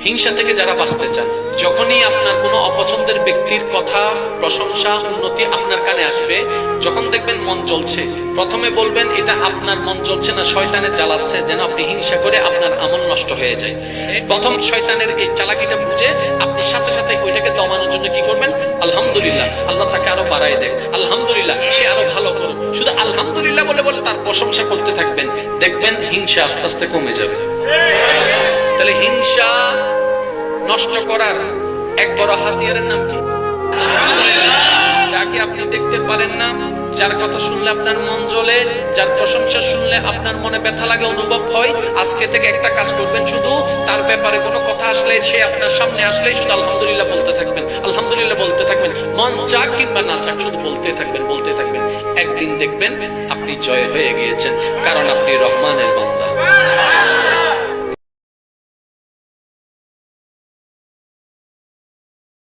হিংসা থেকে যারা বাঁচতে চান, যখনই আপনার কোনো অপছন্দের ব্যক্তির কথা, প্রশংসা, উন্নতি আপনার কানে আসবে, যখন দেখবেন মন জ্বলছে, প্রথমে বলবেন এটা আপনার মন জ্বলছে না শয়তানের জ্বালাচ্ছে, যেন আপনি হিংসা করে আপনার আমল নষ্ট হয়ে যায়। প্রথম শয়তানের এই চালাকিটা বুঝে আপনি সাথে সাথে ওইটাকে দমানোর জন্য কি করবেন? আলহামদুলিল্লাহ, আল্লাহ তাকে আরো বাড়ায় দেয়, আলহামদুলিল্লাহ সে আরো ভালো করুক, শুধু আলহামদুলিল্লাহ বলে বলে তার প্রশংসা করতে থাকবেন, দেখবেন হিংসা আস্তে আস্তে কমে যাবে। তাহলে হিংসা নষ্ট করার এক বড় হাতিয়ারের নাম কি? যাকে আপনি দেখতে পারেন না, যার কথা শুনলে আপনার মন জ্বলে, যার প্রশংসা শুনলে আপনার মনে ব্যথা লাগে, অনুভব হয়, আজকে থেকে একটা কাজ করবেন, শুধু তার ব্যাপারে কোনো কথা আসলে, সে আপনার সামনে আসলেই শুধু আলহামদুলিল্লাহ বলতে থাকবেন, আলহামদুলিল্লাহ বলতে থাকবেন, মন চাক কিংবা না চাক শুধু বলতে থাকবেন, বলতে থাকবেন। একদিন দেখবেন আপনি জয় হয়ে গিয়েছেন, কারণ আপনি রহমানের বান্দা।